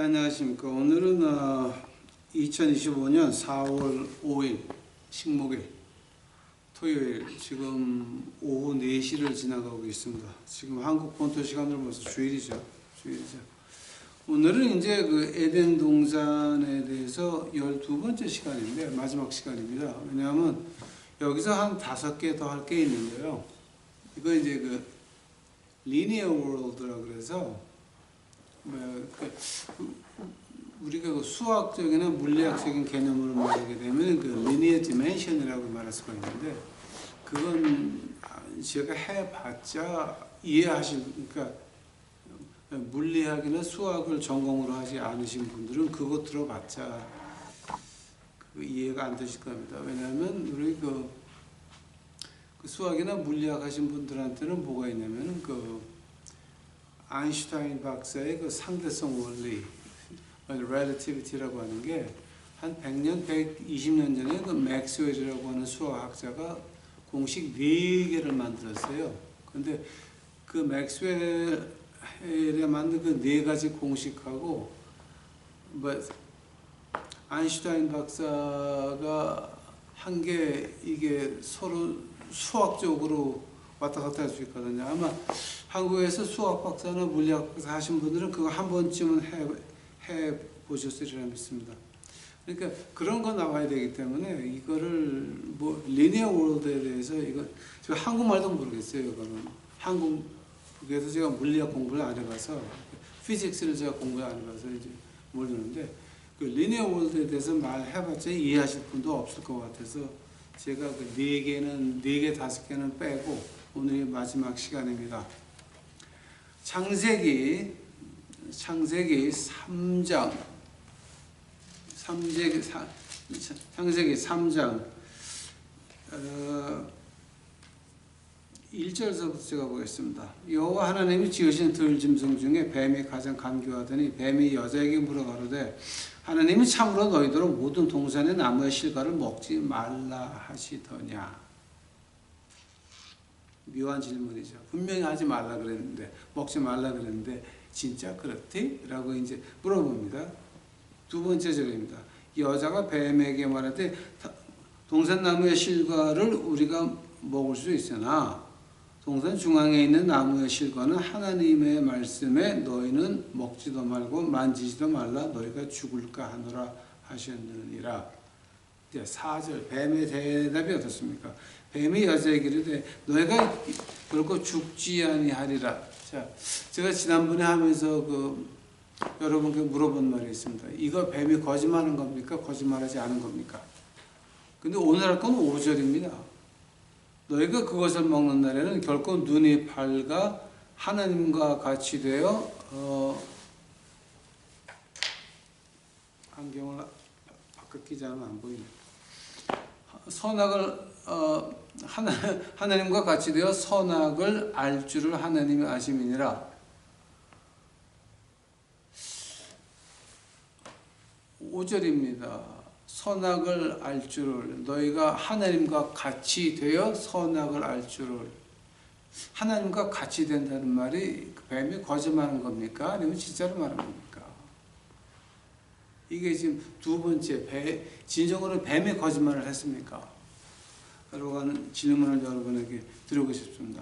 안녕하십니까. 오늘은 2025년 4월 5일 식목일 토요일 지금 오후 4시를 지나가고 있습니다. 지금 한국 본토 시간으로 벌써 주일이죠. 오늘은 이제 그 에덴 동산에 대해서 12번째 시간인데 마지막 시간입니다. 왜냐하면 여기서 한 5개 더 할 게 있는데요. 이거 이제 그 리니어 월드라 그래서 우리가 그 수학적이나 물리학적인 개념으로 말하게 되면 그 linear dimension이라고 말할 수가 있는데, 그건 제가 해봤자 이해하실, 그러니까 물리학이나 수학을 전공으로 하지 않으신 분들은 그거 들어봤자 그 이해가 안 되실 겁니다. 왜냐하면 우리 그 수학이나 물리학 하신 분들한테는 뭐가 있냐면은 아인슈타인 박사의 그 상대성 원리, relativity라고 하는 게 한 100년, 120년 전에 그 맥스웰이라고 하는 수학학자가 공식 4개를 만들었어요. 근데 그 맥스웰에 만든 그 4가지 공식하고 아인슈타인 박사가 한 게 이게 서로 수학적으로 왔다 갔다 할 수 있거든요. 아마 한국에서 수학 박사나 물리학 박사 하신 분들은 그거 한 번쯤은 해 보셨으리라 믿습니다. 그러니까 그런 거 나와야 되기 때문에 이거를 뭐 리니어 월드에 대해서 이거 제가 한국말도 모르겠어요. 이거는 한국에서 제가 물리학 공부를 안 해봐서 피직스를 제가 공부를 안 해봐서 이제 모르는데 그 리니어 월드에 대해서 말해봤자 이해하실 분도 없을 것 같아서 제가 그 4개, 5개는 빼고 오늘이 마지막 시간입니다. 창세기 3장, 창세기 3장 1절서부터 제가 보겠습니다. 여호와 하나님이 지으신 들짐승 중에 뱀이 가장 간교하더니 뱀이 여자에게 물어가로되 하나님이 참으로 너희들은 모든 동산의 나무의 실과를 먹지 말라 하시더냐. 묘한 질문이죠. 분명히 하지 말라 그랬는데, 먹지 말라 그랬는데 진짜 그렇디? 라고 이제 물어봅니다. 2번째 절입니다. 여자가 뱀에게 말하되 동산나무의 실과를 우리가 먹을 수 있으나 동산 중앙에 있는 나무의 실과는 하나님의 말씀에 너희는 먹지도 말고 만지지도 말라 너희가 죽을까 하노라 하셨느니라. 이제 4절 뱀의 대답이 어떻습니까? 뱀이 여자에게 이르되 너희가 결코 죽지 아니하리라. 자, 제가 지난번에 하면서 여러분께 물어본 말이 있습니다. 이거 뱀이 거짓말하는 겁니까? 거짓말하지 않은 겁니까? 근데 오늘 할 건 5절입니다. 너희가 그것을 먹는 날에는 결코 눈이 밝아 하나님과 같이 되어 안경을 바꿔 끼지 않으면 안 보이네. 하나님과 같이 되어 선악을 알 줄을 하나님이 아심이니라. 5절입니다. 선악을 알 줄을, 너희가 하나님과 같이 되어 선악을 알 줄을. 하나님과 같이 된다는 말이 뱀이 거짓말하는 겁니까? 아니면 진짜로 말하는 겁니까? 이게 지금 2번째, 진정으로 뱀이 거짓말을 했습니까? 라고 하는 질문을 여러분에게 드리고 싶습니다.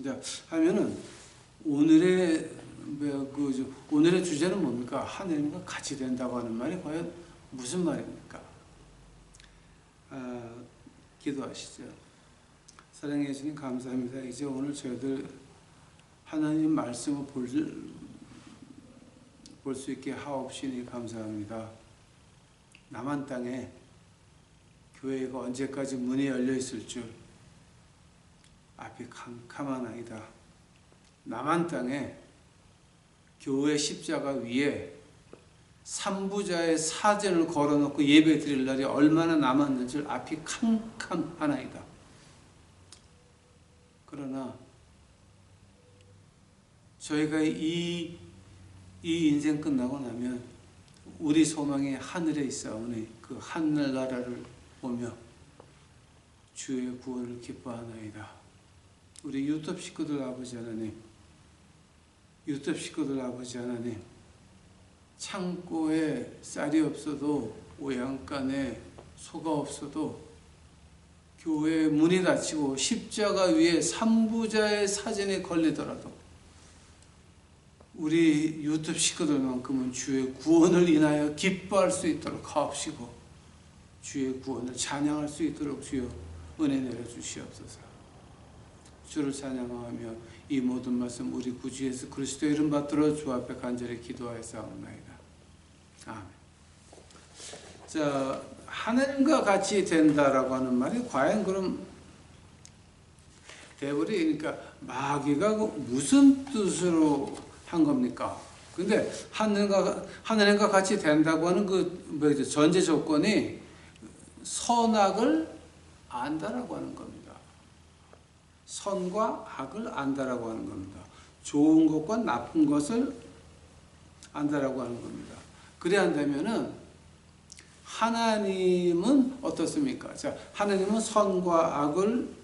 자, 하면은 오늘의 주제는 뭡니까? 하나님과 같이 된다고 하는 말이 과연 무슨 말입니까? 기도하시죠. 사랑해 주님 감사합니다. 이제 오늘 저희들 하나님 말씀을 볼 수 있게 하옵시니 감사합니다. 남한 땅에 교회가 언제까지 문이 열려 있을 줄 앞이 캄캄하나이다. 남한 땅에 교회 십자가 위에 삼부자의 사진을 걸어놓고 예배 드릴 날이 얼마나 남았는지 앞이 캄캄하나이다. 그러나 저희가 이 인생 끝나고 나면 우리 소망이 하늘에 있사오니 그 하늘나라를 보며 주의 구원을 기뻐하나이다. 우리 유튜브 식구들 아버지 하나님, 창고에 쌀이 없어도 오양간에 소가 없어도 교회 문이 닫히고 십자가 위에 삼부자의 사진이 걸리더라도 우리 유튜브 식구들만큼은 주의 구원을 인하여 기뻐할 수 있도록 하옵시고 주의 구원을 찬양할 수 있도록 주여 은혜 내려주시옵소서. 주를 찬양하며 이 모든 말씀 우리 구주 예수 그리스도의 이름 받들어 주 앞에 간절히 기도하였사옵나이다. 아멘. 자, 하나님과 같이 된다라고 하는 말이 과연 그럼 대부리 그러니까 마귀가 무슨 뜻으로 한 겁니까? 근데 하나님과 같이 된다고 하는 그 전제 조건이 선악을 안다라고 하는 겁니다. 선과 악을 안다라고 하는 겁니다. 좋은 것과 나쁜 것을 안다라고 하는 겁니다. 그래야 한다면은 하나님은 어떻습니까? 자, 하나님은 선과 악을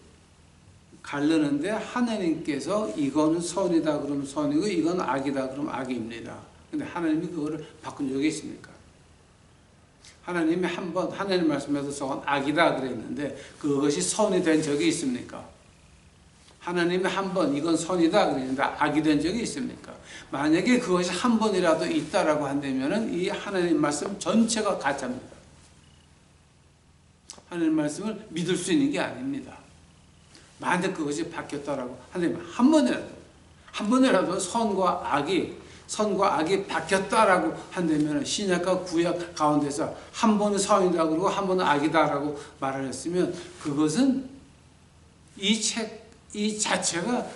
가르는데 하나님께서 이거는 선이다 그러면 선이고 이건 악이다 그러면 악입니다. 근데 하나님이 그거를 바꾼 적이 있습니까? 하나님이 한번 하나님 말씀에서 저건 악이다 그랬는데 그것이 선이 된 적이 있습니까? 하나님이 한번 이건 선이다 그랬는데 악이 된 적이 있습니까? 만약에 그것이 한 번이라도 있다라고 한다면은 이 하나님 말씀 전체가 가짜입니다. 하나님 말씀을 믿을 수 있는 게 아닙니다. 만약 그것이 바뀌었다라고 한다면 한 번이라도 선과 악이 바뀌었다라고 한다면 신약과 구약 가운데서 한 번은 선이다 그러고 한 번은 악이다라고 말을 했으면 그것은 이 자체가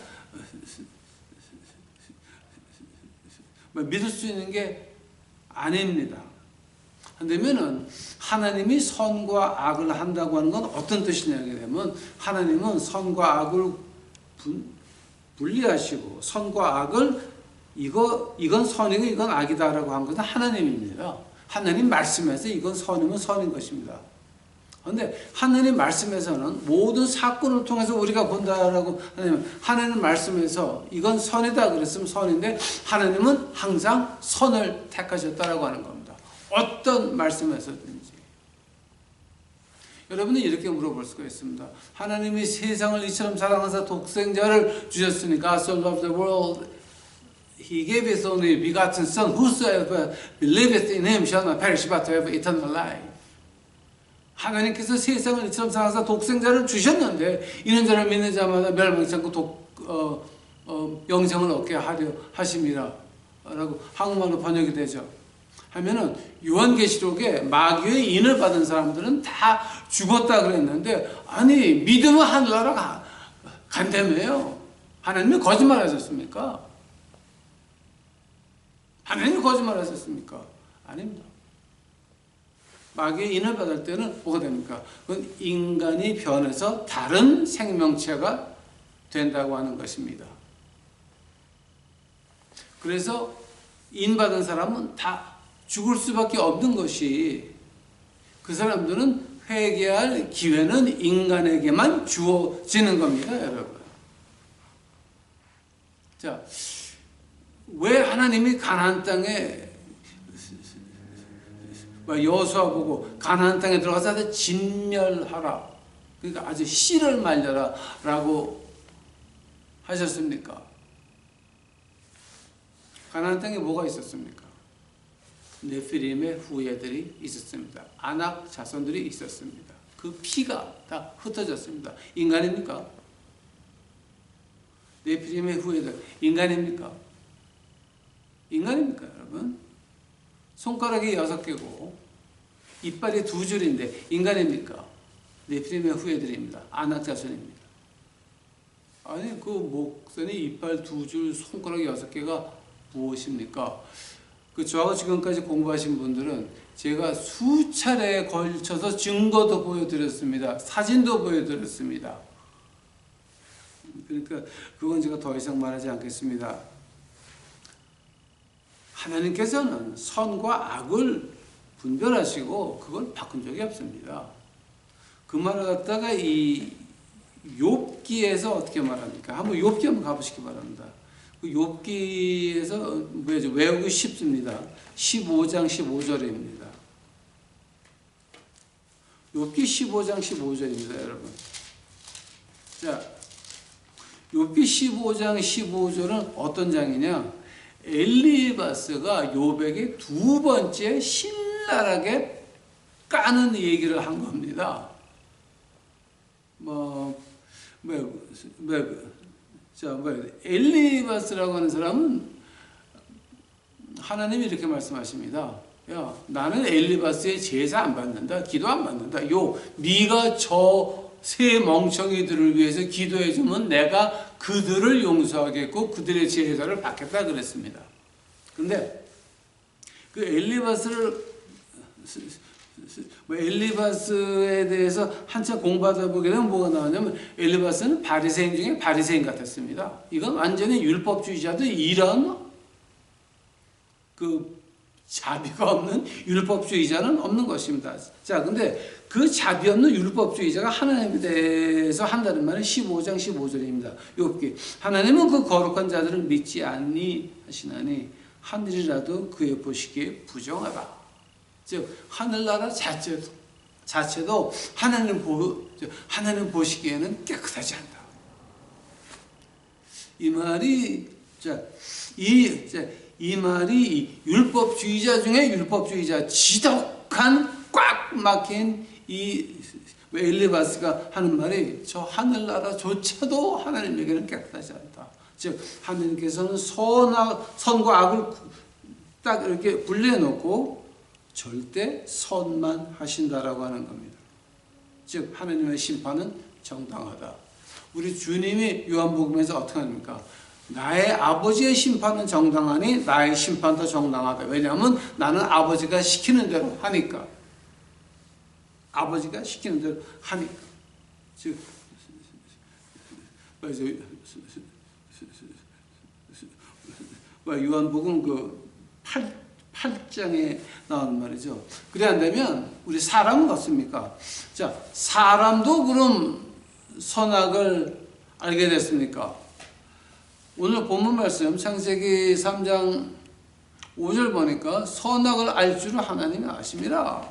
믿을 수 있는 게 아닙니다. 그러면은 하나님이 선과 악을 한다고 하는 건 어떤 뜻이냐 되면 하나님은 선과 악을 분리하시고 선과 악을 이건 선이고 이건 악이다라고 한 것은 하나님입니다. 하나님 말씀에서 이건 선이면 선인 것입니다. 그런데 하나님 말씀에서는 모든 사건을 통해서 우리가 본다라고 하나님 말씀에서 이건 선이다 그랬으면 선인데 하나님은 항상 선을 택하셨다라고 하는 겁니다. 어떤 말씀에서든지. 여러분은 이렇게 물어볼 수가 있습니다. 하나님이 세상을 이처럼 사랑하사 독생자를 주셨으니까 God so loved the world He gave His only begotten Son whosoever believeth in Him shall not perish but have eternal life. 하나님께서 세상을 이처럼 사랑하사 독생자를 주셨는데 이는 저를 믿는 자마다 멸망치 않고 영생을 얻게 하려 하심이라 라고 한국말로 번역이 되죠. 하면은 요한계시록에 마귀의 인을 받은 사람들은 다 죽었다 그랬는데 아니 믿음은 하늘나라 간다며요. 하나님이 거짓말 하셨습니까? 하나님이 거짓말 하셨습니까? 아닙니다. 마귀의 인을 받을 때는 뭐가 됩니까? 그건 인간이 변해서 다른 생명체가 된다고 하는 것입니다. 그래서 인 받은 사람은 다 죽을 수밖에 없는 것이 그 사람들은 회개할 기회는 인간에게만 주어지는 겁니다, 여러분. 자, 왜 하나님이 가나안 땅에 여호수아 보고 가나안 땅에 들어가서 진멸하라. 그러니까 아주 씨를 말려라 라고 하셨습니까? 가나안 땅에 뭐가 있었습니까? 네피림의 후예들이 있었습니다. 아낙 자손들이 있었습니다. 그 피가 다 흩어졌습니다. 인간입니까? 네피림의 후예들 인간입니까? 인간입니까, 여러분? 손가락이 6개고 이빨이 2줄인데 인간입니까? 네피림의 후예들입니다. 아낙 자손입니다. 아니 그 목선이 이빨 2줄, 손가락 6개가 무엇입니까? 저하고 지금까지 공부하신 분들은 제가 수차례에 걸쳐서 증거도 보여드렸습니다. 사진도 보여드렸습니다. 그러니까 그건 제가 더 이상 말하지 않겠습니다. 하나님께서는 선과 악을 분별하시고 그걸 바꾼 적이 없습니다. 그 말을 갖다가 이 욥기에서 어떻게 말합니까? 한번 욥기 한번 가보시기 바랍니다. 그 욥기에서 뭐죠? 외우기 쉽습니다. 15장 15절입니다. 욥기 15장 15절입니다, 여러분. 자, 욥기 15장 15절은 어떤 장이냐? 엘리바스가 욥에게 두 번째 신랄하게 까는 얘기를 한 겁니다. 엘리바스라고 하는 사람은 하나님이 이렇게 말씀하십니다. 야, 나는 엘리바스의 제사 안 받는다. 기도 안 받는다. 네가 저 세 멍청이들을 위해서 기도해 주면 내가 그들을 용서하겠고 그들의 제사를 받겠다 그랬습니다. 근데 그 엘리바스에 대해서 한참 공부하다 보게 되면 뭐가 나오냐면 엘리바스는 바리새인 중에 바리새인 같았습니다. 이건 완전히 율법주의자들 이런 그 자비가 없는 율법주의자는 없는 것입니다. 자, 근데 그 자비 없는 율법주의자가 하나님에 대해서 한다는 말은 15장 15절입니다. 욥기. 하나님은 그 거룩한 자들을 믿지 아니하시나니 하늘이라도 그의 보시기에 부정하다. 즉 하늘나라 자체도 하나님 보시기에는 깨끗하지 않다. 이 말이 이 말이 율법주의자 중에 율법주의자, 지독한 꽉 막힌 이 엘리바스가 하는 말이 저 하늘나라조차도 하나님에게는 깨끗하지 않다. 즉 하나님께서는 선과 악을 딱 이렇게 분리해놓고 절대 선만 하신다라고 하는 겁니다. 즉 하나님의 심판은 정당하다. 우리 주님이 요한복음에서 어떻게 합니까? 나의 아버지의 심판은 정당하니 나의 심판도 정당하다. 왜냐하면 나는 아버지가 시키는 대로 하니까. 아버지가 시키는 대로 하니까. 즉 요한복음 그 8장에 나오는 말이죠. 그래 안 되면 우리 사람은 어떻습니까? 자, 사람도 그럼 선악을 알게 됐습니까? 오늘 본문 말씀 창세기 3장 5절 보니까 선악을 알 줄을 하나님이 아십니다.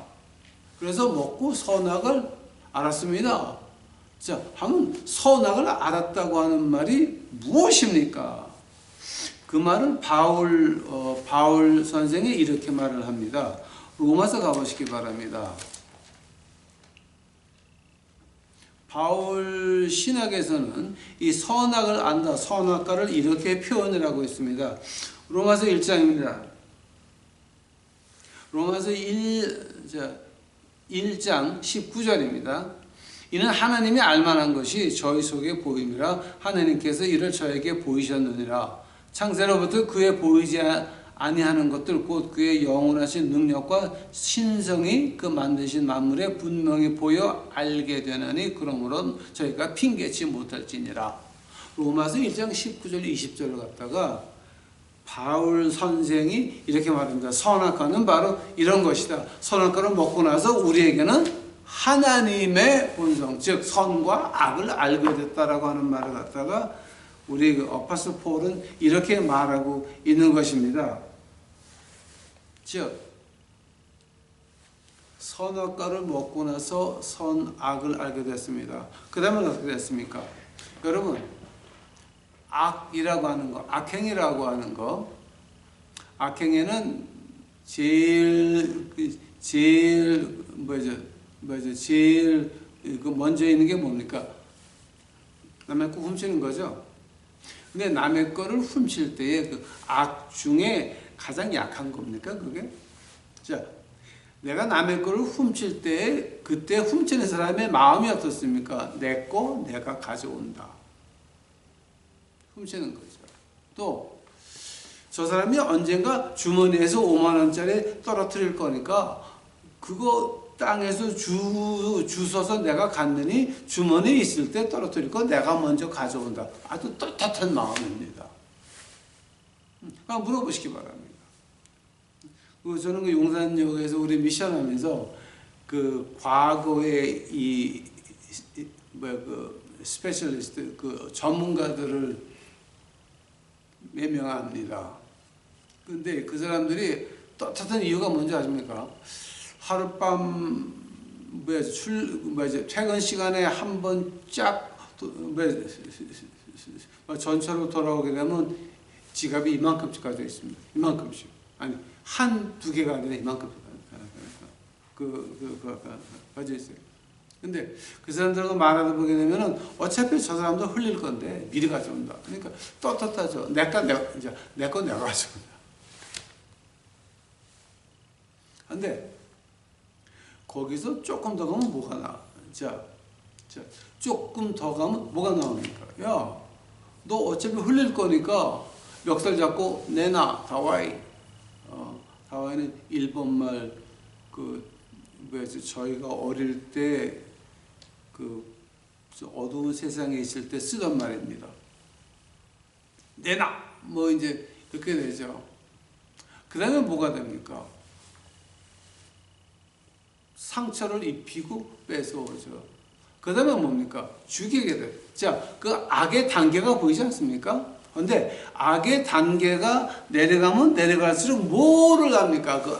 그래서 먹고 선악을 알았습니다. 자, 하면 선악을 알았다고 하는 말이 무엇입니까? 그 말은 바울 선생이 이렇게 말을 합니다. 로마서 가보시기 바랍니다. 바울 신학에서는 이 선악을 안다, 선악과를 이렇게 표현을 하고 있습니다. 로마서 1장입니다. 로마서 1장 19절입니다. 이는 하나님이 알만한 것이 저희 속에 보임이라 하나님께서 이를 저에게 보이셨느니라. 창세로부터 그의 보이지 아니하는 것들 곧 그의 영원하신 능력과 신성이 그 만드신 만물에 분명히 보여 알게 되나니 그러므로 저희가 핑계치 못할지니라. 로마서 1장 19절 20절을 갖다가 바울 선생이 이렇게 말합니다. 선악과는 바로 이런 것이다. 선악과를 먹고 나서 우리에게는 하나님의 본성, 즉 선과 악을 알게 됐다라고 하는 말을 갖다가 우리 어파스토 폴은 이렇게 말하고 있는 것입니다. 즉 선악과를 먹고 나서 선악을 알게 됐습니다. 그 다음에 어떻게 됐습니까? 여러분, 악이라고 하는 거, 악행이라고 하는 거, 악행에는 제일 먼저 있는 게 뭡니까? 남의 거 훔치는 거죠. 근데 남의 거를 훔칠 때의 그 악 중에 가장 약한 겁니까, 그게? 자, 내가 남의 거를 훔칠 때 그때 훔치는 사람의 마음이 어떻습니까? 내 거 내가 가져온다. 훔치는 거죠. 또 저 사람이 언젠가 주머니에서 5만 원짜리 떨어뜨릴 거니까 그거 땅에서 주워서 내가 갔느니 주머니에 있을 때 떨어뜨릴 거 내가 먼저 가져온다. 아주 떳떳한 마음입니다. 물어보시기 바랍니다. 저는 그 용산역에서 우리 미션하면서 그 과거의 그 스페셜리스트 그 전문가들을 매명합니다. 근데 그 사람들이 떳떳한 이유가 뭔지 아십니까? 하룻밤 퇴근 시간에 한 번 쫙 전철로 돌아오게 되면 지갑이 이만큼씩 가져 있습니다. 이만큼씩. 아니 한두 개가 아니라 이만큼씩 가져 있어요. 근데 그 사람들하고 말하다 보게 되면은 어차피 저 사람도 흘릴 건데 미리 가져온다. 그러니까 떳떳하죠. 내 거 내가 가져온다. 근데 거기서 조금 더 가면 뭐가 나? 자, 조금 더 가면 뭐가 나옵니까? 야, 너 어차피 흘릴 거니까 멱살 잡고 내놔. 다와이. 다와이는 일본말 저희가 어릴 때 어두운 세상에 있을 때 쓰던 말입니다. 내놔. 뭐 이제 이렇게 되죠. 그 다음에 뭐가 됩니까? 상처를 입히고 뺏어오죠. 그 다음에 뭡니까? 죽이게 돼. 자, 그 악의 단계가 보이지 않습니까? 근데 악의 단계가 내려가면 내려갈수록 뭐를 합니까? 그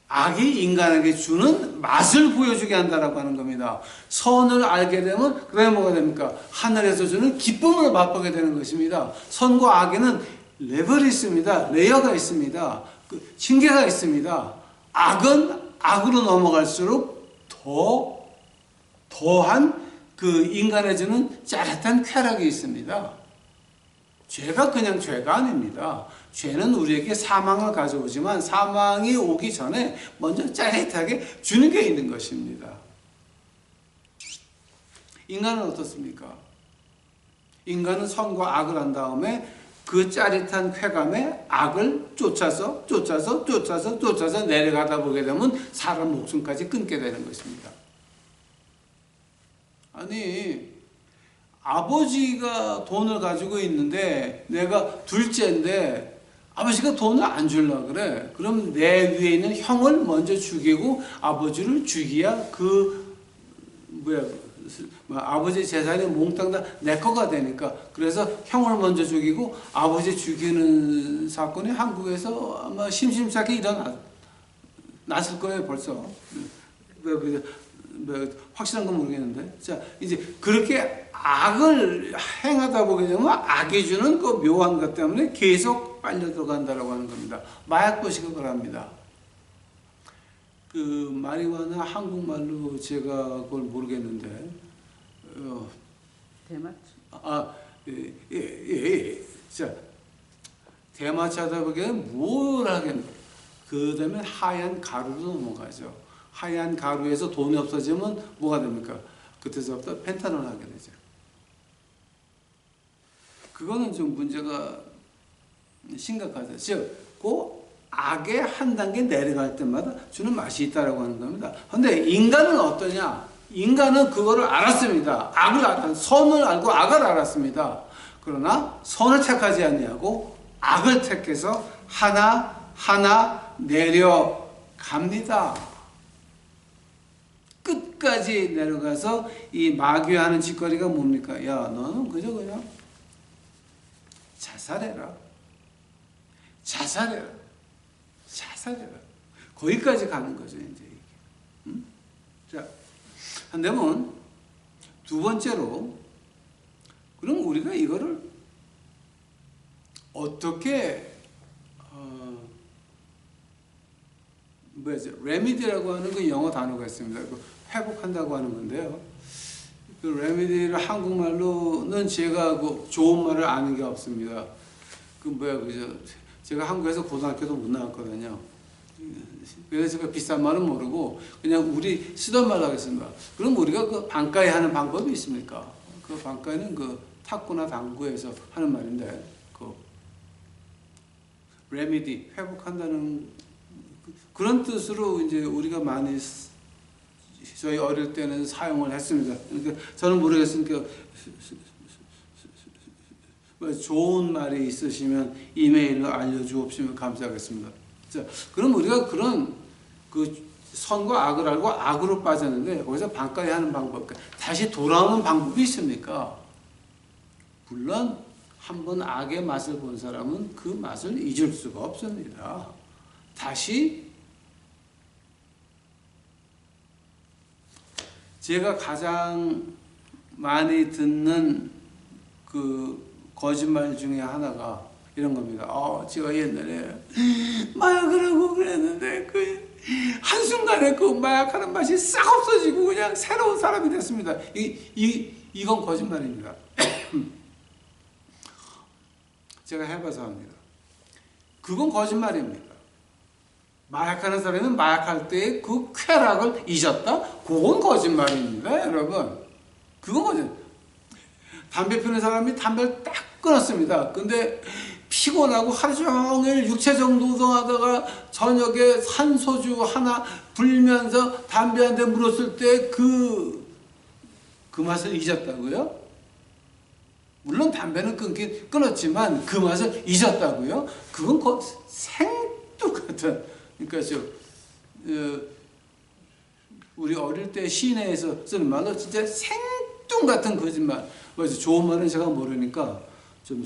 악이 인간에게 주는 맛을 보여주게 한다라고 하는 겁니다. 선을 알게 되면 그다음에 뭐가 됩니까? 하늘에서 주는 기쁨을 맛보게 되는 것입니다. 선과 악에는 레벨이 있습니다. 레이어가 있습니다. 층계가 있습니다. 악은 악으로 넘어갈수록 더한 그 인간에 주는 짜릿한 쾌락이 있습니다. 죄가 그냥 죄가 아닙니다. 죄는 우리에게 사망을 가져오지만 사망이 오기 전에 먼저 짜릿하게 주는 게 있는 것입니다. 인간은 어떻습니까? 인간은 선과 악을 한 다음에 그 짜릿한 쾌감에 악을 쫓아서 내려가다 보게 되면 사람 목숨까지 끊게 되는 것입니다. 아니, 아버지가 돈을 가지고 있는데 내가 둘째인데 아버지가 돈을 안 주려고 그래. 그럼 내 위에 있는 형을 먼저 죽이고 아버지를 죽여야 아버지 재산이 몽땅 다 내 거가 되니까. 그래서 형을 먼저 죽이고 아버지 죽이는 사건이 한국에서 아마 심심찮게 일어났을 거예요, 벌써. 확실한 건 모르겠는데. 자, 이제 그렇게 악을 행하다 보게 되면 악이 주는 그 묘한 것 때문에 계속 빨려 들어간다라고 하는 겁니다. 마약버시 그걸 합니다. 마리화나 한국말로 제가 그걸 모르겠는데, 대마초? 자, 대마초 하다 보게 되면 뭘 하겠노? 그 다음에 하얀 가루로 넘어가죠. 하얀 가루에서 돈이 없어지면 뭐가 됩니까? 그때서부터 펜타놀 하게 되죠. 그거는 좀 문제가 심각하죠. 즉, 그 악의 한 단계 내려갈 때마다 주는 맛이 있다라고 하는 겁니다. 그런데 인간은 어떠냐? 인간은 그거를 알았습니다. 선을 알고 악을 알았습니다. 그러나 선을 택하지 아니하고 악을 택해서 하나 내려갑니다. 끝까지 내려가서 이 마귀하는 짓거리가 뭡니까? 야, 너는 그저 그냥 자살해라. 거기까지 가는 거죠, 이제 이게. 자, 한다면 두 번째로, 그럼 우리가 이거를 어떻게 레미디라고 하는 그 영어 단어가 있습니다. 회복한다고 하는 건데요. 그 레미디를 한국말로는 제가 좋은 말을 아는 게 없습니다. 제가 한국에서 고등학교도 못 나왔거든요. 그래서 제가 비싼 말은 모르고 그냥 우리 쓰던 말로 하겠습니다. 그럼 우리가 그 방가에 하는 방법이 있습니까? 그 방가에는 탁구나 당구에서 하는 말인데, 레미디, 회복한다는 그런 뜻으로 이제 우리가 많이 저희 어릴 때는 사용을 했습니다. 그러니까 저는 모르겠으니까 좋은 말이 있으시면 이메일로 알려주옵시면 감사하겠습니다. 자, 그럼 우리가 그런 선과 악을 알고 악으로 빠졌는데 거기서 반가에 하는 방법, 다시 돌아오는 방법이 있습니까? 물론 한번 악의 맛을 본 사람은 그 맛을 잊을 수가 없습니다. 다시 제가 가장 많이 듣는 그 거짓말 중에 하나가 이런 겁니다. 제가 옛날에 마약을 하고 그랬는데 그 한순간에 그 마약하는 맛이 싹 없어지고 그냥 새로운 사람이 됐습니다. 이건 거짓말입니다. 제가 해봐서 합니다. 그건 거짓말입니다. 마약하는 사람이 마약할 때의 그 쾌락을 잊었다? 그건 거짓말입니다, 여러분. 그건 거짓말. 담배 피우는 사람이 담배를 딱 끊었습니다. 근데 피곤하고 하루 종일 육체적 노동하다가 저녁에 산소주 하나 불면서 담배 한 대 물었을 때 그 맛을 잊었다고요? 물론 담배는 끊었지만 그 맛을 잊었다고요? 그건 생뚱같은, 그러니까 우리 어릴 때 시내에서 쓰는 말로 진짜 생뚱같은 거짓말. 좋은 말은 제가 모르니까 좀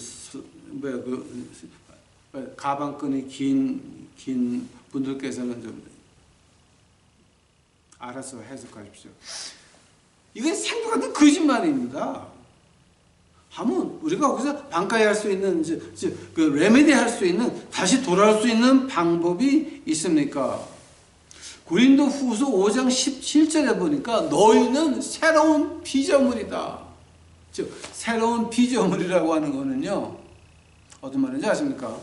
가방끈이 긴 분들께서는 좀 알아서 해석하십시오. 이게 생뚱같은 거짓말입니다. 하면 우리가 거기서 반가이할 수 있는, 그 레메디 할 수 있는, 다시 돌아올 수 있는 방법이 있습니까? 고린도 후서 5장 17절에 보니까 너희는 새로운 피조물이다. 즉 새로운 피조물이라고 하는 거는요, 어떤 말인지 아십니까?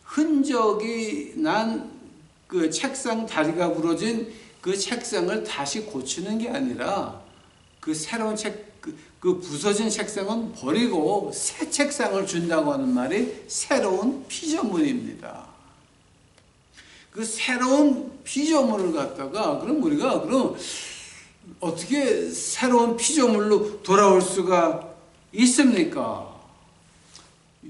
흔적이 난 그 책상 다리가 부러진 그 책상을 다시 고치는 게 아니라 그 새로운 그 부서진 책상은 버리고 새 책상을 준다고 하는 말이 새로운 피조물입니다. 그 새로운 피조물을 갖다가 그럼 우리가 어떻게 새로운 피조물로 돌아올 수가 있습니까?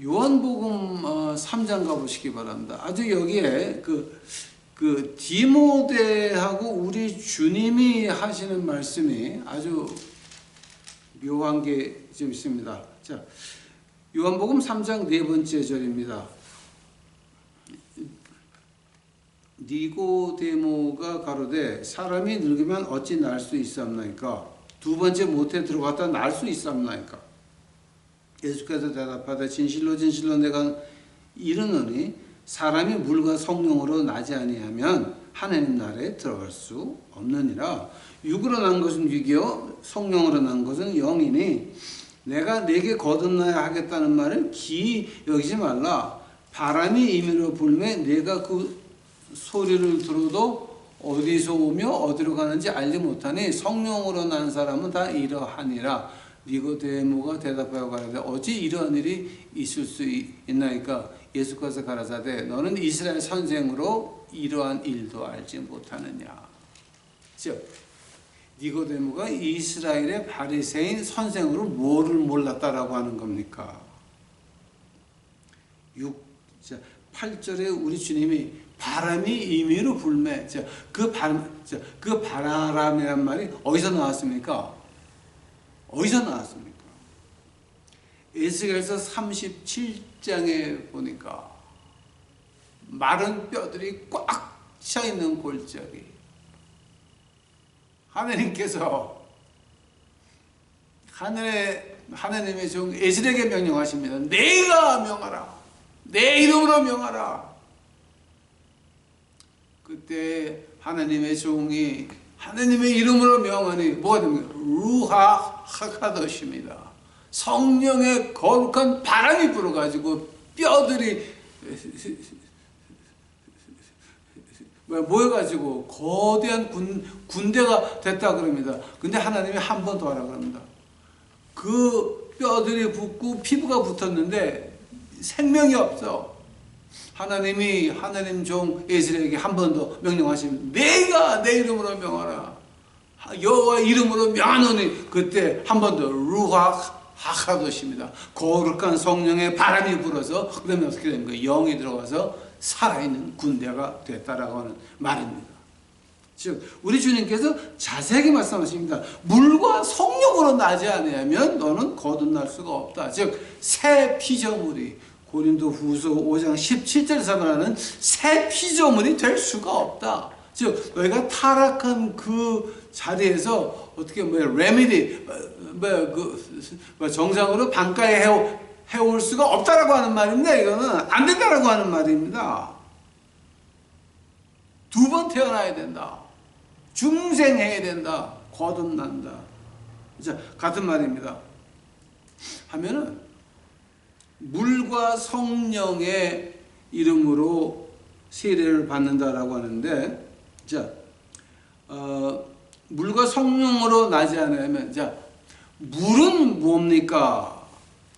요한복음 3장 가보시기 바랍니다. 아주 여기에 그 디모데하고 우리 주님이 하시는 말씀이 아주 묘한 게 좀 있습니다. 자, 요한복음 3장 4번째 절입니다. 니고데모가 가로되 사람이 늙으면 어찌 날 수 있사옵나이까? 두 번째 모태에 들어갔다 날 수 있사옵나이까? 예수께서 대답하되 진실로 진실로 내가 이르노니 사람이 물과 성령으로 나지 아니하면 하나님 나라에 들어갈 수 없느니라. 육으로 난 것은 육이요 성령으로 난 것은 영이니 내가 내게 거듭나야 하겠다는 말을 기이 여기지 말라. 바람이 임의로 불매 내가 그 소리를 들어도 어디서 오며 어디로 가는지 알지 못하니 성령으로 난 사람은 다 이러하니라. 니고데모가 대답하여 가라되 어찌 이러한 일이 있을 수 있나이까? 예수께서 가라사대 너는 이스라엘 선생으로 이러한 일도 알지 못하느냐. 즉 니고데모가 이스라엘의 바리새인 선생으로 뭐를 몰랐다라고 하는 겁니까? 8절에 우리 주님이 바람이 임의로 불매. 그 바람이란 말이 어디서 나왔습니까? 어디서 나왔습니까? 에스겔서 37장에 보니까 마른 뼈들이 꽉 차 있는 골짜기. 하나님께서 하나님의 종 에스겔에게 명령하십니다. 내가 명하라. 내 이름으로 명하라. 그때 하나님의 종이 하나님의 이름으로 명하니 뭐가 됩니까? 루하 하카도십니다. 성령의 거룩한 바람이 불어가지고 뼈들이 모여가지고 거대한 군대가 됐다 그럽니다. 근데 하나님이 한 번 더 하라 그럽니다. 그 뼈들이 붙고 피부가 붙었는데 생명이 없어. 하나님이 하나님 종 에스겔에게 한 번 더 명령하시면 내가 내 이름으로 명하라. 여호와 이름으로 명하노니 그때 한 번 더 루하 하카도십니다. 거룩한 성령의 바람이 불어서 그러면 어떻게 됩니까? 영이 들어가서 살아있는 군대가 됐다라고 하는 말입니다. 즉 우리 주님께서 자세하게 말씀하십니다. 물과 성령으로 나지 아니하면 너는 거듭날 수가 없다. 즉 새 피조물이 고린도후서 5장 17절에서 말하는 새 피조물이 될 수가 없다. 즉 너희가 타락한 그 자리에서 어떻게 레미디 정상으로 반가에 해올 수가 없다라고 하는 말인데 이거는 안 된다라고 하는 말입니다. 두 번 태어나야 된다. 중생해야 된다. 거듭난다. 자, 같은 말입니다. 하면은 물과 성령의 이름으로 세례를 받는다라고 하는데, 자, 물과 성령으로 나지 않으면, 자, 물은 뭡니까?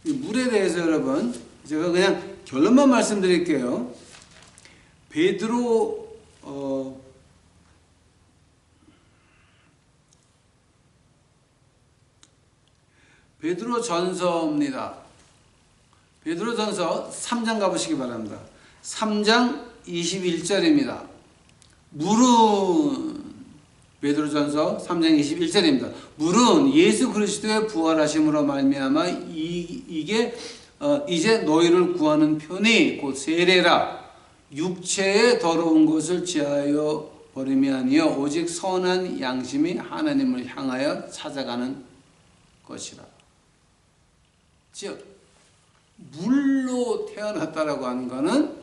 이 물에 대해서 여러분, 제가 그냥 결론만 말씀드릴게요. 베드로, 베드로 전서입니다. 베드로 전서 3장 가보시기 바랍니다. 3장 21절입니다. 물은 베드로 전서 3장 21절입니다. 물은 예수 그리스도의 부활하심으로 말미암아 이게 이제 너희를 구하는 편이 곧 세례라. 육체의 더러운 것을 지하여 버림이 아니요 오직 선한 양심이 하나님을 향하여 찾아가는 것이라. 즉 물로 태어났다라고 하는 것은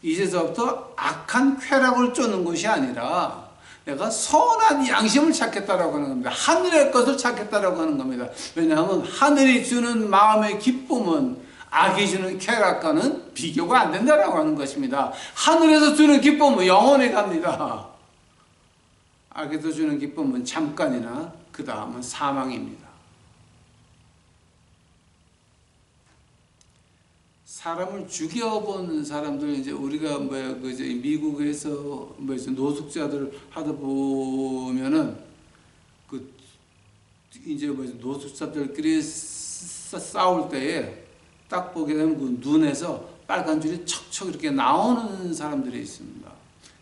이제서부터 악한 쾌락을 쫓는 것이 아니라 내가 선한 양심을 찾겠다라고 하는 겁니다. 하늘의 것을 찾겠다라고 하는 겁니다. 왜냐하면 하늘이 주는 마음의 기쁨은 악이 주는 쾌락과는 비교가 안 된다라고 하는 것입니다. 하늘에서 주는 기쁨은 영원히 갑니다. 악에서 주는 기쁨은 잠깐이나 그 다음은 사망입니다. 사람을 죽여본 사람들, 이제 우리가 미국에서 노숙자들 하다 보면은 이제 노숙자들끼리 싸울 때에 딱 보게 되면 그 눈에서 빨간 줄이 척척 이렇게 나오는 사람들이 있습니다.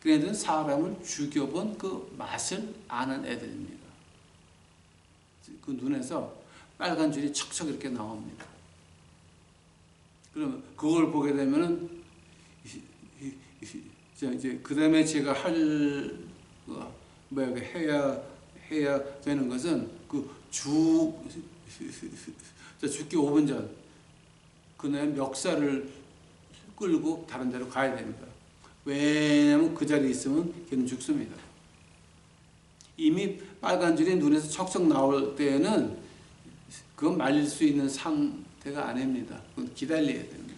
그 애들은 사람을 죽여본 그 맛을 아는 애들입니다. 그 눈에서 빨간 줄이 척척 이렇게 나옵니다. 그러면 그걸 보게 되면은 이제 그 다음에 제가 해야 되는 것은 죽기 5분 전 그날 멱살을 끌고 다른 데로 가야 됩니다. 왜냐하면 그 자리에 있으면 걔는 죽습니다. 이미 빨간 줄이 눈에서 척척 나올 때에는 그건 말릴 수 있는 상태가 아닙니다. 그건 기다려야 됩니다.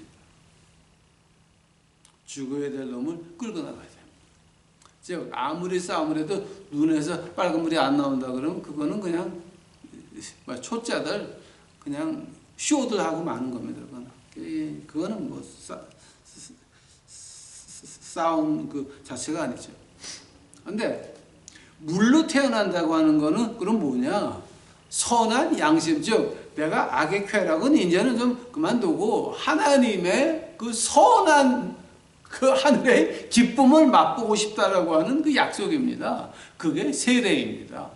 죽어야 될 놈을 끌고 나가야 됩니다. 즉 아무리 싸움을 해도 눈에서 빨간불이 안 나온다 그러면 그거는 그냥 초짜들 그냥 쇼들 하고 마는 겁니다. 그거는 뭐 싸움 그 자체가 아니죠. 근데 물로 태어난다고 하는 거는 그럼 뭐냐? 선한 양심, 즉 내가 악의 쾌락은 이제는 좀 그만두고 하나님의 그 선한 그 하늘의 기쁨을 맛보고 싶다라고 하는 그 약속입니다. 그게 세례입니다.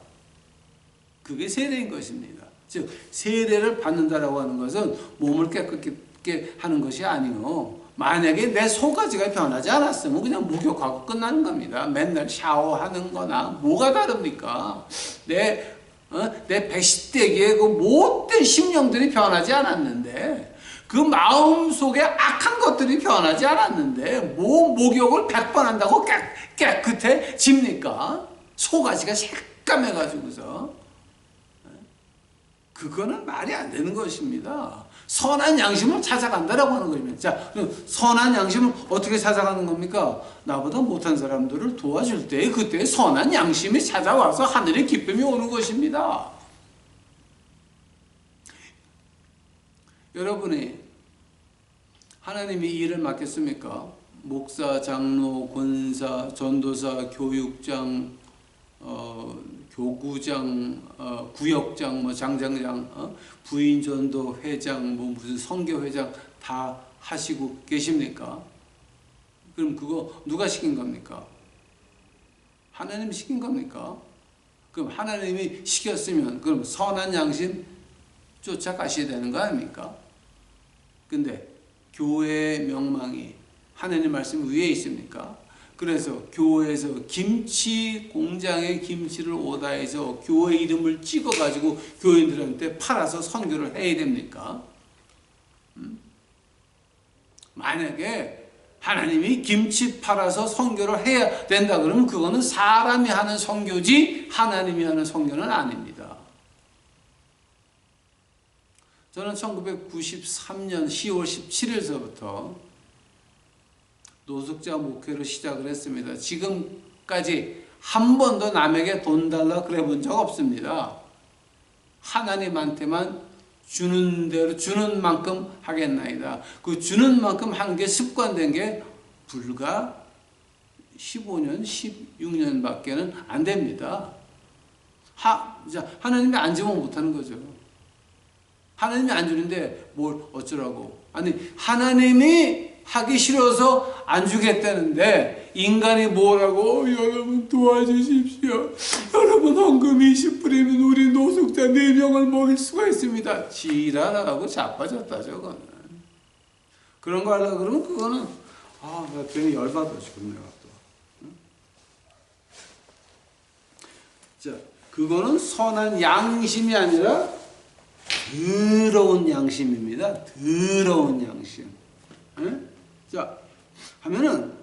그게 세례인 것입니다. 즉 세례를 받는다라고 하는 것은 몸을 깨끗게 하는 것이 아니요. 만약에 내 속가지가 변하지 않았으면 그냥 목욕하고 끝나는 겁니다. 맨날 샤워하는 거나 뭐가 다릅니까? 내 배싯대기에 그 못된 심령들이 변하지 않았는데 그 마음 속에 악한 것들이 변하지 않았는데 목욕을 100번 한다고 깨끗해집니까? 속가지가 새까매가지고서 그거는 말이 안 되는 것입니다. 선한 양심을 찾아간다라고 하는 것입니다. 자, 선한 양심을 어떻게 찾아가는 겁니까? 나보다 못한 사람들을 도와줄 때 그때 선한 양심이 찾아와서 하늘의 기쁨이 오는 것입니다. 여러분이 하나님이 이 일을 맡겼습니까? 목사, 장로, 권사, 전도사, 교육장, 교구장, 구역장, 장장장, 부인전도 회장, 무슨 선교회장 다 하시고 계십니까? 그럼 그거 누가 시킨 겁니까? 하나님이 시킨 겁니까? 그럼 하나님이 시켰으면 그럼 선한 양심 쫓아가셔야 되는 거 아닙니까? 근데 교회의 명망이 하나님 말씀 위에 있습니까? 그래서 교회에서 김치 공장에 김치를 오다해서 교회 이름을 찍어가지고 교인들한테 팔아서 선교를 해야 됩니까? 만약에 하나님이 김치 팔아서 선교를 해야 된다 그러면 그거는 사람이 하는 선교지 하나님이 하는 선교는 아닙니다. 저는 1993년 10월 17일서부터 노숙자 목회를 시작을 했습니다. 지금까지 한 번도 남에게 돈 달라 그래 본 적 없습니다. 하나님한테만 주는 대로 주는 만큼 하겠나이다. 그 주는 만큼 한 게 습관된 게 불과 15년, 16년밖에는 안 됩니다. 하나님이 안 주면 못하는 거죠. 하나님이 안 주는데 뭘 어쩌라고. 아니 하나님이 하기 싫어서 안 주겠다는데 인간이 뭐라고 여러분 도와주십시오. 여러분 헌금 20불이면 우리 노숙자 4명을 먹일 수가 있습니다. 지랄하고 자빠졌다 저거는. 그런 거 하려고 그러면 그거는 나 괜히 열받아 지금 내가 또. 자, 그거는 선한 양심이 아니라 더러운 양심입니다. 더러운 양심. 자, 하면은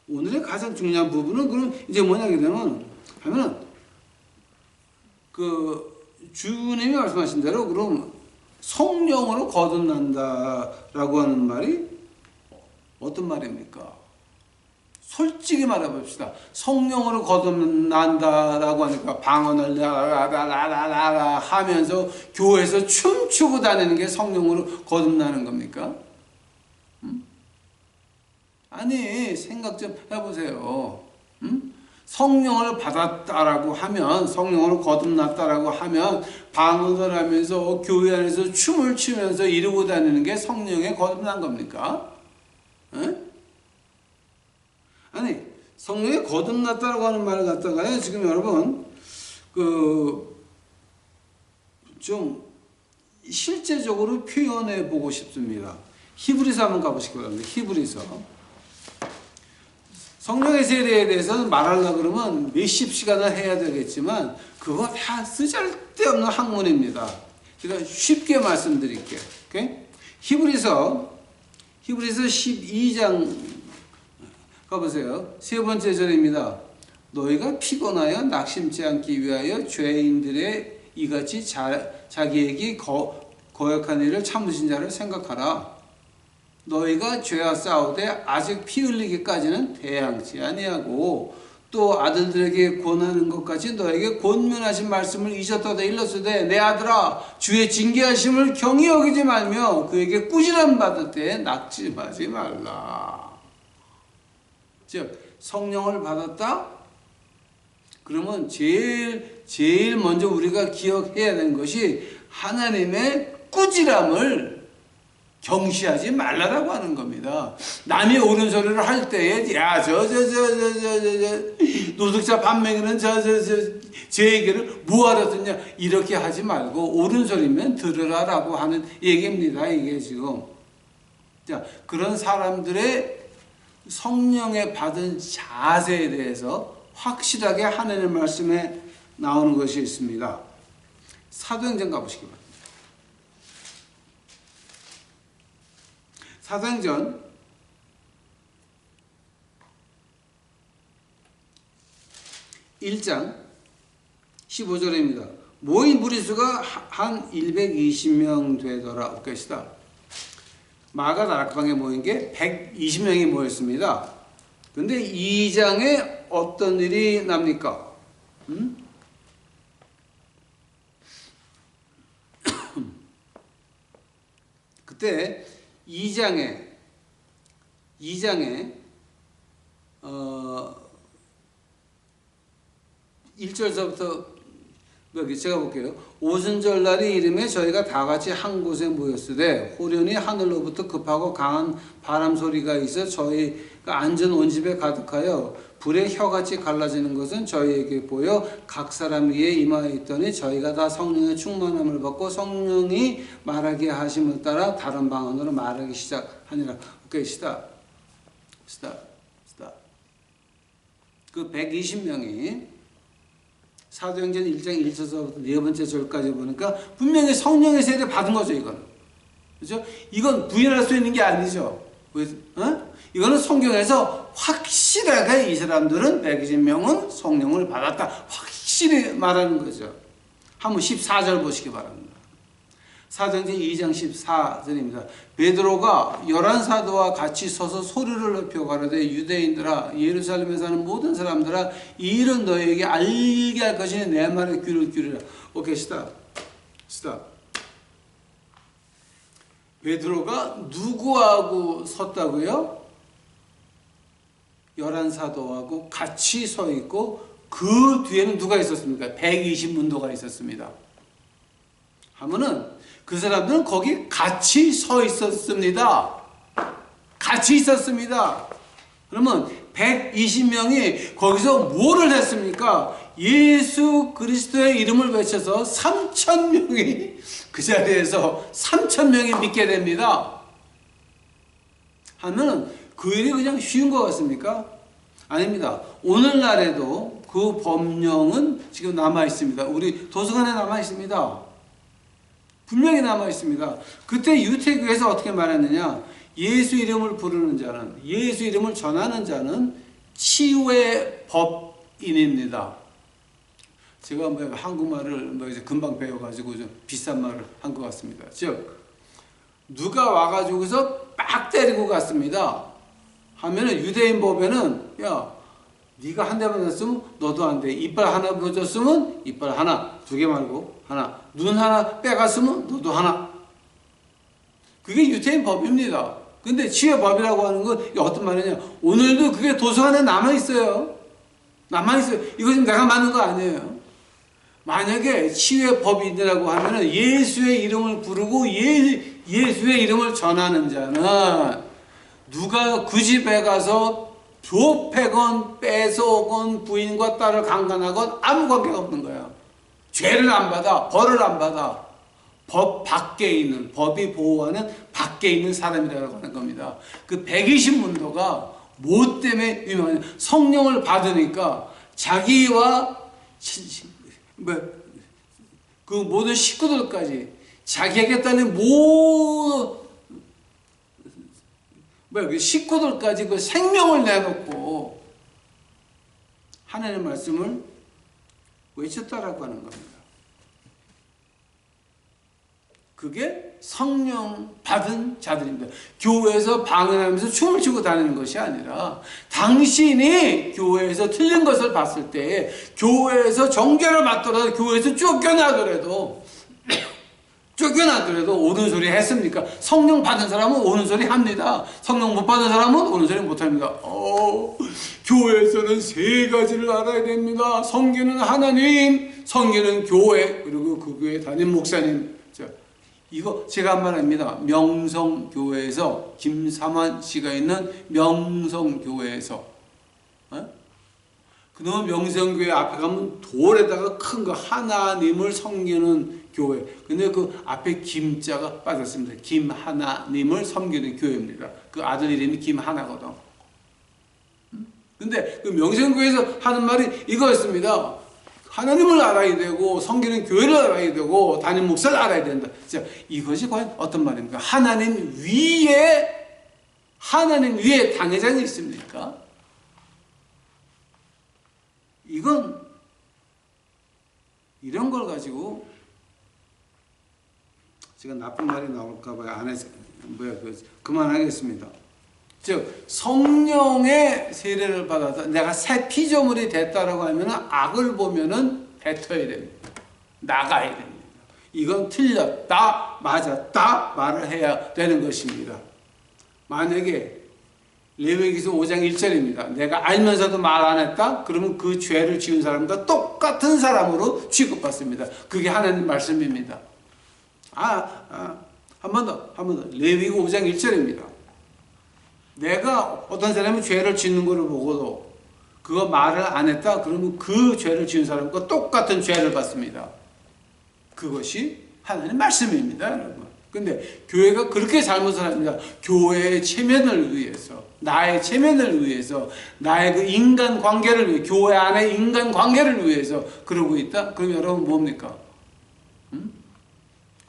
오늘의 가장 중요한 부분은 그럼 이제 뭐냐 그러면 하면은 그 주님이 말씀하신 대로 그럼 성령으로 거듭난다라고 하는 말이 어떤 말입니까? 솔직히 말해봅시다. 성령으로 거듭난다라고 하니까 방언을 라라라라라 하면서 교회에서 춤추고 다니는 게 성령으로 거듭나는 겁니까? 아니 생각 좀 해보세요. 성령을 받았다라고 하면 성령으로 거듭났다라고 하면 방언을 하면서 교회 안에서 춤을 추면서 이루고 다니는 게 성령에 거듭난 겁니까? 아니 성령에 거듭났다라고 하는 말을 갖다가요 지금 여러분 좀 실제적으로 표현해 보고 싶습니다. 히브리서 한번 가보시기 바랍니다. 히브리서. 성령의 세례에 대해서는 말하려고 그러면 몇십 시간을 해야 되겠지만 그거 다 쓰잘데없는 학문입니다. 제가 쉽게 말씀드릴게요. 오케이? 히브리서 12장 가보세요. 세 번째 절입니다. 너희가 피곤하여 낙심치 않기 위하여 죄인들의 이같이 자기에게 거역한 일을 참으신 자를 생각하라. 너희가 죄와 싸우되 아직 피 흘리기까지는 대항치 아니하고 또 아들들에게 권하는 것까지 너에게 권면하신 말씀을 잊었다도 일렀으되 내 아들아 주의 징계하심을 경히 여기지 말며 그에게 꾸지람 받을 때에 낙심하지 말라. 즉 성령을 받았다? 그러면 제일 먼저 우리가 기억해야 되는 것이 하나님의 꾸지람을 경시하지 말라라고 하는 겁니다. 남이 옳은 소리를 할 때에 노숙자 밥 먹이는 제 얘기를 뭐하러 듣냐 이렇게 하지 말고 옳은 소리면 들으라라고 하는 얘기입니다. 이게 지금 자 그런 사람들의 성령에 받은 자세에 대해서 확실하게 하나님의 말씀에 나오는 것이 있습니다. 사도행전 가보시기 바랍니다. 사도행전 1장 15절입니다. 모인 무리수가 한 120명 되더라. 오케이시다. 마가 다락방에 모인 게 120명이 모였습니다. 근데 2장에 어떤 일이 납니까? 그때 2장에 1절서부터 제가 볼게요. 오순절날이 이름에 저희가 다 같이 한 곳에 모였으되 호련히 하늘로부터 급하고 강한 바람 소리가 있어 저희가 앉은 온 집에 가득하여 불의 혀같이 갈라지는 것은 저희에게 보여 각 사람 위에 임하여 있더니 저희가 다 성령의 충만함을 받고 성령이 말하게 하심을 따라 다른 방언으로 말하기 시작하니라. 오케이, 스탑. 그 120명이 사도행전 1장 1절서부터 네 번째 절까지 보니까 분명히 성령의 세례를 받은 거죠, 이거는. 그죠? 이건 부인할 수 있는 게 아니죠. 이거는 성경에서 확실하게 이 사람들은 120명은 성령을 받았다. 확실히 말하는 거죠. 한번 14절 보시기 바랍니다. 사도행전 2장 14절입니다. 베드로가 11사도와 같이 서서 소리를 높여 가로되 유대인들아 예루살렘에 사는 모든 사람들아 이 일은 너희에게 알게 할 것이니 내 말에 귀를 기울이라. 오케이, 스탑. 베드로가 누구하고 섰다고요? 11사도하고 같이 서 있고 그 뒤에는 누가 있었습니까? 120문도가 있었습니다. 하면은 그 사람들은 거기 같이 서 있었습니다. 같이 있었습니다. 그러면 120명이 거기서 뭐를 했습니까? 예수 그리스도의 이름을 외쳐서 3,000명이 그 자리에서 3,000명이 믿게 됩니다. 하면 그 일이 그냥 쉬운 것 같습니까? 아닙니다. 오늘날에도 그 법령은 지금 남아 있습니다. 우리 도서관에 남아 있습니다. 분명히 남아 있습니다. 그때 유태교에서 어떻게 말했느냐? 예수 이름을 부르는 자는, 예수 이름을 전하는 자는 치유의 법인입니다. 제가 한국말을 이제 금방 배워가지고 좀 비싼 말을 한 것 같습니다. 즉, 누가 와가지고서 빡 때리고 갔습니다. 하면은 유대인 법에는, 야, 네가 한 대 맞았으면 너도 한 대. 이빨 하나 부러졌으면 이빨 하나. 두 개 말고 하나. 눈 하나 빼갔으면 너도 하나. 그게 유태인 법입니다. 근데 치유의 법이라고 하는 건 어떤 말이냐? 오늘도 그게 도서관에 남아있어요. 남아있어요. 이거 지금 내가 만든 거 아니에요. 만약에 치유의 법이라고 하면은 예수의 이름을 부르고 예수의 이름을 전하는 자는 누가 그 집에 가서 조패건 뺏어오건 부인과 딸을 강간하건 아무 관계가 없는 거야. 죄를 안 받아. 벌을 안 받아. 법 밖에 있는, 법이 보호하는 밖에 있는 사람이라고 하는 겁니다. 그 120문도가 뭐 때문에 유명하냐? 성령을 받으니까 자기와 그 모든 식구들까지 자기에게 따른 식구들까지 그 생명을 내놓고 하나님의 말씀을 외쳤다라고 하는 겁니다. 그게 성령 받은 자들입니다. 교회에서 방언하면서 춤을 추고 다니는 것이 아니라 당신이 교회에서 틀린 것을 봤을 때 교회에서 정죄를 받더라도 교회에서 쫓겨나더라도 옳은 소리 했습니까? 성령 받은 사람은 옳은 소리 합니다. 성령 못 받은 사람은 옳은 소리 못 합니다. 교회에서는 세 가지를 알아야 됩니다. 성경은 하나님, 성경은 교회, 그리고 그 교회 담임 목사님. 자, 이거 제가 한 말입니다. 명성교회에서 김삼환 씨가 있는 명성교회에서 그놈은 명성교회 앞에 가면 돌에다가 큰 거 하나님을 섬기는 교회. 근데 그 앞에 김자가 빠졌습니다. 김하나님을 섬기는 교회입니다. 그 아들 이름이 김하나거든. 근데 그 명성교회에서 하는 말이 이거였습니다. 하나님을 알아야 되고 섬기는 교회를 알아야 되고 담임 목사를 알아야 된다. 자, 이것이 과연 어떤 말입니까? 하나님 위에 당회장이 있습니까? 이건 이런 걸 가지고 제가 나쁜 말이 나올까 봐요. 안 해서 그만하겠습니다. 즉 성령의 세례를 받아서 내가 새 피조물이 됐다라고 하면은 악을 보면은 뱉어야 됩니다. 나가야 됩니다. 이건 틀렸다, 맞았다 말을 해야 되는 것입니다. 만약에 레위기서 5장 1절입니다. 내가 알면서도 말 안 했다? 그러면 그 죄를 지은 사람과 똑같은 사람으로 취급받습니다. 그게 하나님 말씀입니다. 한 번 더. 레위기 5장 1절입니다. 내가 어떤 사람이 죄를 짓는 것을 보고도 그거 말을 안 했다 그러면 그 죄를 지은 사람과 똑같은 죄를 받습니다. 그것이 하나님의 말씀입니다, 여러분. 근데 교회가 그렇게 잘못을 합니다. 교회의 체면을 위해서, 나의 체면을 위해서, 나의 그 인간 관계를 위해, 교회 안의 인간 관계를 위해서 그러고 있다? 그럼 여러분 뭡니까?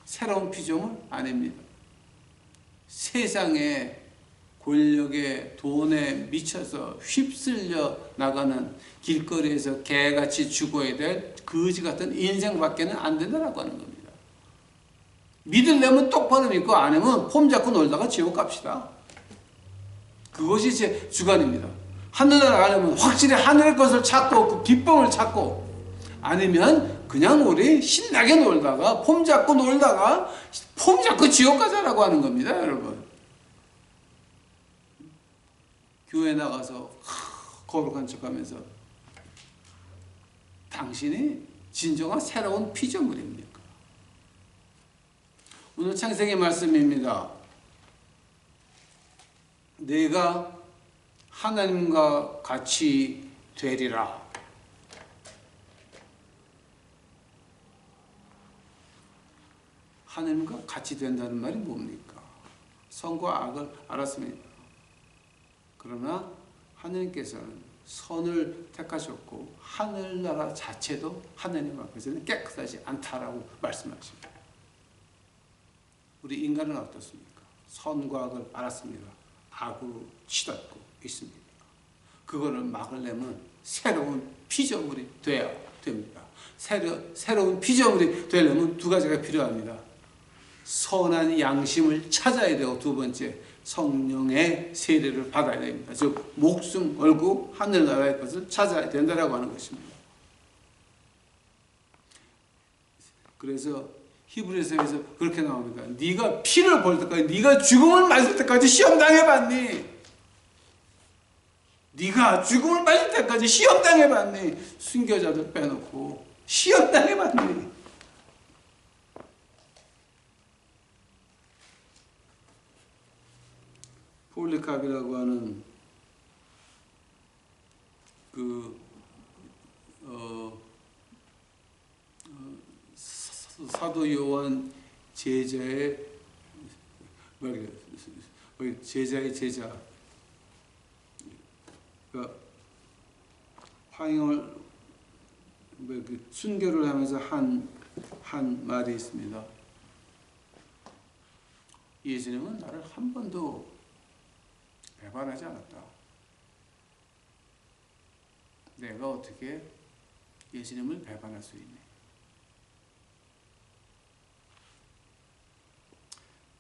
새로운 피조물 아닙니다. 세상에 권력에 돈에 미쳐서 휩쓸려 나가는 길거리에서 개같이 죽어야 될 거지 같은 인생밖에는 안 된다라고 하는 겁니다. 믿으려면 똑바로 믿고 안 하면 폼 잡고 놀다가 지옥 갑시다. 그것이 제 주관입니다. 하늘나라 가려면 확실히 하늘의 것을 찾고 그 기쁨을 찾고, 아니면 그냥 우리 신나게 놀다가 폼 잡고 놀다가 폼 잡고 지옥 가자라고 하는 겁니다, 여러분. 교회 나가서 거룩한 척하면서 당신이 진정한 새로운 피조물입니까? 오늘 창세기 말씀입니다. 내가 하나님과 같이 되리라. 하나님과 같이 된다는 말이 뭡니까? 선과 악을 알았습니다. 그러나 하나님께서는 선을 택하셨고 하늘나라 자체도 하나님 앞에서는 깨끗하지 않다라고 말씀하십니다. 우리 인간은 어떻습니까? 선과 악을 알았습니다. 악으로 치닫고 있습니다. 그거를 막으려면 새로운 피조물이 되어야 됩니다. 새로운 피조물이 되려면 두 가지가 필요합니다. 선한 양심을 찾아야 되고, 두 번째, 성령의 세례를 받아야 됩니다. 즉 목숨 걸고 하늘나라의 것을 찾아야 된다라고 하는 것입니다. 그래서 히브리서에서 그렇게 나옵니다. 네가 피를 볼 때까지, 네가 죽음을 맞을 때까지 시험 당해봤니? 네가 죽음을 맞을 때까지 시험 당해봤니? 순교자들 빼놓고 시험 당해봤니? 폴리캅이라고 하는 사도 요한 제자의 제자, 그러니까 화형을 순교를 하면서 한 말이 있습니다. 예수님은 나를 한 번도 배반하지 않았다. 내가 어떻게 예수님을 배반할 수 있니?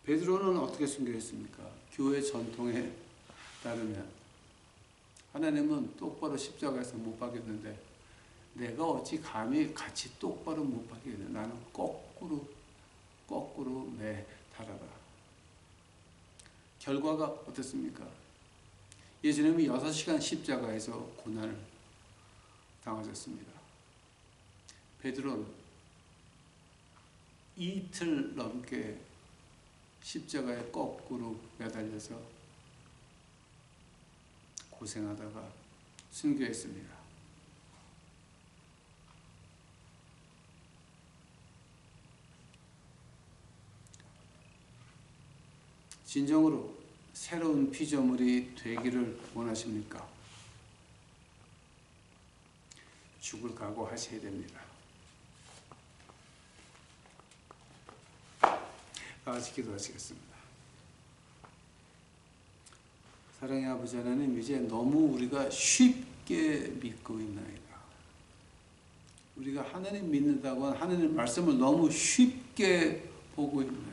베드로는 어떻게 순교했습니까? 교회 전통에 따르면 하나님은 똑바로 십자가에서 못 박였는데 내가 어찌 감히 같이 똑바로 못 박이겠냐. 나는 거꾸로 달아라. 결과가 어떻습니까? 예수님이 6시간 십자가에서 고난을 당하셨습니다. 베드로는 이틀 넘게 십자가에 거꾸로 매달려서 고생하다가 순교했습니다. 진정으로 새로운 피조물이 되기를 원하십니까? 죽을 각오하셔야 됩니다. 다 같이 기도하시겠습니다. 사랑의 아버지 하나님, 이제 너무 우리가 쉽게 믿고 있나이다. 우리가 하나님 믿는다고 하나님 말씀을 너무 쉽게 보고 있나이다.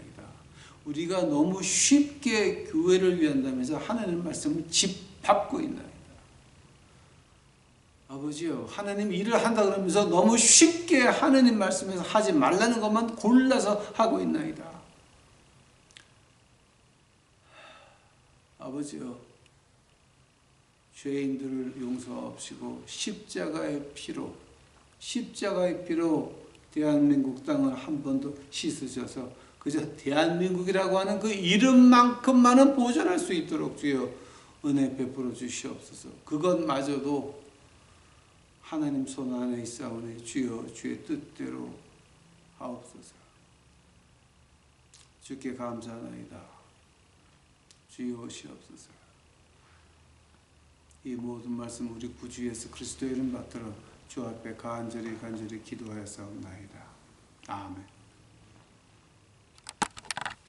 우리가 너무 쉽게 교회를 위한다면서 하나님 말씀을 짓밟고 있나이다. 아버지요, 하나님 일을 한다 그러면서 너무 쉽게 하나님 말씀에서 하지 말라는 것만 골라서 하고 있나이다. 아버지요, 죄인들을 용서하시고 십자가의 피로 대한민국 땅을 한 번 더 씻으셔서 그저 대한민국이라고 하는 그 이름만큼만은 보존할 수 있도록 주여 은혜 베풀어 주시옵소서. 그것마저도 하나님 손 안에 있사오니 주여 주의 뜻대로 하옵소서. 주께 감사하나이다. 주여 오시옵소서. 이 모든 말씀 우리 구주 예수 그리스도의 이름 받들어 주 앞에 간절히 기도하였사옵나이다. 아멘.